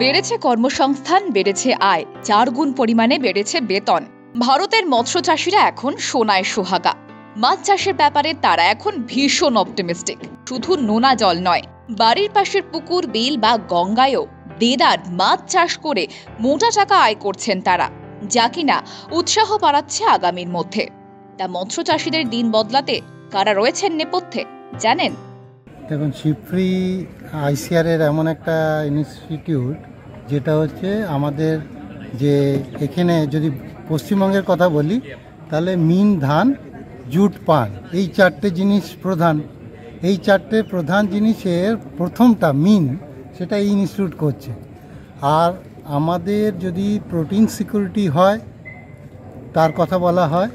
বেড়েছে কর্মসংস্থান, বেড়েছে আয়, 4 গুণ পরিমাণে বেড়েছে বেতন। ভারতের মৎস্য চাষিরা এখন সোনায় সোহাগা। মাছ চাষের ব্যাপারে তারা এখন ভীষণ অপটিমিস্টিক। শুধু নোনা জল নয়, বাড়ির পাশের পুকুর, বিল বা গঙ্গায়ও দেদার মাছ চাষ করে মোটা টাকা আয় করছেন তারা, যা কিনা উৎসাহ বাড়াচ্ছে আগামীর মধ্যে। তা মৎস্য চাষিদের দিন বদলাতে কারা রয়েছেন নেপথ্যে জানেন? দেখুন, শিবফ্রি আইসিআর এর এমন একটা ইনস্টিটিউট যেটা হচ্ছে আমাদের যে এখানে যদি পশ্চিমবঙ্গের কথা বলি তাহলে মিন, ধান, জুট, পান, এই 4টে জিনিস প্রধান। এই 4টে প্রধান জিনিসের প্রথমটা মিন, সেটা এই ইনস্টিটিউট করছে। আর আমাদের যদি প্রোটিন সিকিউরিটি হয় তার কথা বলা হয়,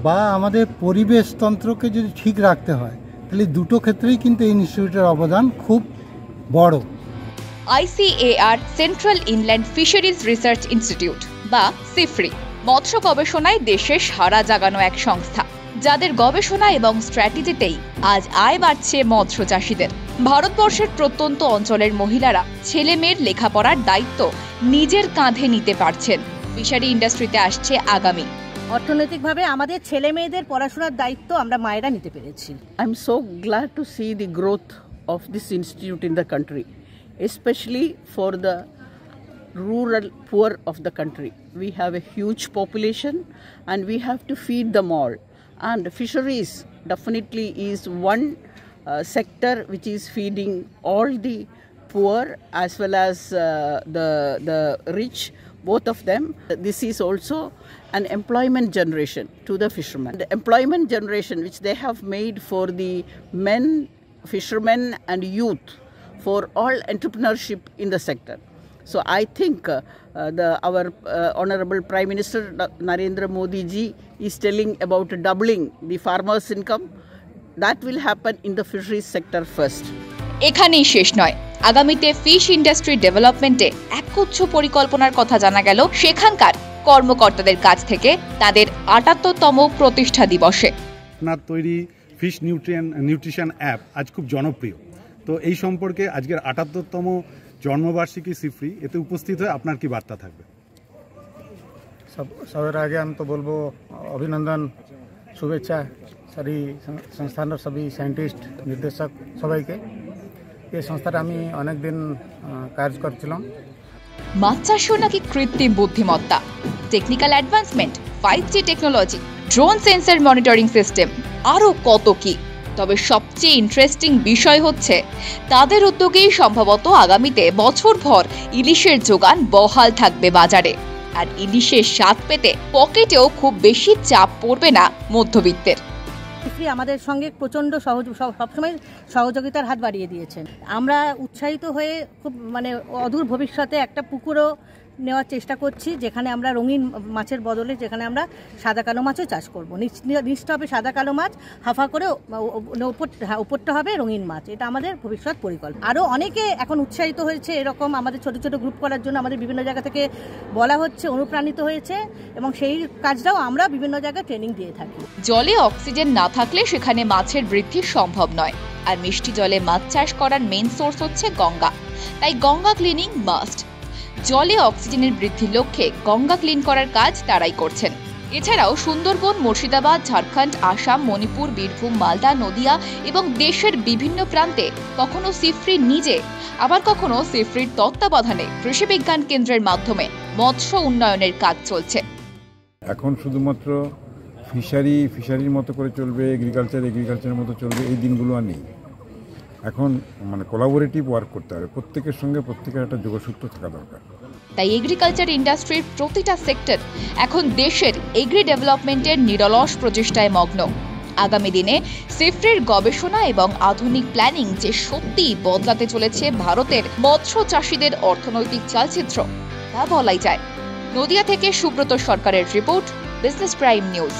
বা আমাদের পরিবেশতন্ত্রকে যদি ঠিক রাখতে হয়, তাহলে দুটো ক্ষেত্রেই কিন্তু এই ইনস্টিটিউটের অবদান খুব বড়। ICAR central inland fisheries research institute বা সিফরি মৎস্য গবেষণায় দেশে সাড়া জাগানো এক সংস্থা, যাদের গবেষণা এবং স্ট্র্যাটেজিতেই আজ আয় বাড়ছে মৎস্য চাষিদের। ভারতবর্ষের প্রত্যন্ত অঞ্চলের মহিলারা ছেলে মেয়ের লেখাপড়ার দায়িত্ব নিজের কাঁধে নিতে পারছেন। ফিশারি ইন্ডাস্ট্রিতে আসছে আগামী। অর্থনৈতিকভাবে আমাদের ছেলে মেয়েদের পড়াশোনার দায়িত্ব আমরা মায়েরা নিতে পেরেছি। I am so glad to see the growth of this institute in the country, especially for the rural poor of the country. We have a huge population and we have to feed them all. And fisheries definitely is one sector which is feeding all the poor as well as the rich, both of them. This is also an employment generation to the fishermen. The employment generation which they have made for the men, fishermen and youth, for all entrepreneurship in the sector. So I think our Honorable Prime Minister Narendra Modi ji is telling about doubling the farmers' income. That will happen in the fisheries sector first. এখানেই শেষ নয়, আগামীতে fish industry ডেভেলপমেন্টে একগুচ্ছ পরিকল্পনার কথা জানা গেল সেখানকার কর্মকর্তাদের কাছ থেকে তাদের ৭৮তম প্রতিষ্ঠা দিবসে। আপনার তৈরি ফিশ নিউট্রিশন অ্যাপ আজ খুব জনপ্রিয়। তো এই সম্পর্কে আজকের ৭৮তম জন্মবার্ষিকী সিফ্রি, এতে উপস্থিত হয়ে আপনার কি বার্তা থাকবে? সবার আগে আমি তো বলবো অভিনন্দন, শুভেচ্ছা সারি সংস্থানের সবই সায়েন্টিস্ট, নির্দেশক সবাইকে। এই সংস্থাটা আমি অনেকদিন কাজ করছিলাম। মাছ চাষও নাকি কৃত্রিম বুদ্ধিমত্তা, technical advancement, 5G technology, drone sensor monitoring system, আরও কত কি। তবে সবচেয়ে ইন্টারেস্টিং বিষয় হচ্ছে তাদের উদ্যোগেই সম্ভবত আগামীতে বছরভর ইলিশের যোগান বহাল থাকবে বাজারে। আর ইলিশের স্বাদ পেতে পকেটেও খুব বেশি চাপ পড়বে না মধ্যবিত্তের। আমাদের সঙ্গে প্রচণ্ড সবসময় সহযোগিতার হাত বাড়িয়ে দিয়েছেন। আমরা উৎসাহিত হয়ে খুব অদূর ভবিষ্যতে একটা পুকুরও নেওয়ার চেষ্টা করছি, যেখানে আমরা রঙিন মাছের বদলে যেখানে আমরা সাদা কালো মাছও চাষ করবো। নিচটা হবে সাদা কালো মাছ, হাফা করে উপরটা হবে রঙিন মাছ। এটা আমাদের ভবিষ্যৎ পরিকল্পনা। আরও অনেকে এখন উৎসাহিত হয়েছে এরকম আমাদের ছোট ছোট গ্রুপ করার জন্য, আমাদের বিভিন্ন জায়গা থেকে বলা হচ্ছে, অনুপ্রাণিত হয়েছে, এবং সেই কাজটাও আমরা বিভিন্ন জায়গায় ট্রেনিং দিয়ে থাকি। জলে অক্সিজেন না থাকলে সেখানে মাছের বৃদ্ধি সম্ভব নয়। আর মিষ্টি জলে মাছ চাষ করার মেইন সোর্স হচ্ছে গঙ্গা, তাই গঙ্গা ক্লিনিং মাস্ট। জলে অক্সিজেনের বৃদ্ধির লক্ষ্যে গঙ্গা ক্লিন করার কাজ তারাই করছেন। এছাড়াও সুন্দরবন, মুর্শিদাবাদ, ঝাড়খণ্ড, আসাম, মণিপুর, বীরভূম, মালদা, নদিয়া এবং দেশের বিভিন্ন প্রান্তে কখনো সিফ্রি নিজে, আবার কখনো সিফ্রির তত্ত্বাবধানে কৃষি বিজ্ঞান কেন্দ্রের মাধ্যমে মৎস্য উন্নয়নের কাজ চলছে। এখন শুধুমাত্র ফিশারির মতো করে চলবে, এগ্রিকালচারের মতো চলবে, এই দিনগুলো আর নেই। এখন কোলাবোরেটিভ ওয়ার্ক করতে হবে, প্রত্যেকের সঙ্গে প্রত্যেকের একটা যোগসূত্র থাকা দরকার। তাই এগ্রিকালচার ইন্ডাস্ট্রির প্রতিটা সেক্টর এখন দেশের এগ্রি ডেভেলপমেন্টের নিরলস প্রচেষ্টায় মগ্ন। আগামী দিনে সিফ্রির গবেষণা এবং আধুনিক প্ল্যানিং যে সত্যিই বদলাতে চলেছে ভারতের মৎস্য চাষিদের অর্থনৈতিক চালচিত্র, তা বলাই যায়। নদিয়া থেকে সুব্রত সরকারের রিপোর্ট, বিজনেস প্রাইম নিউজ।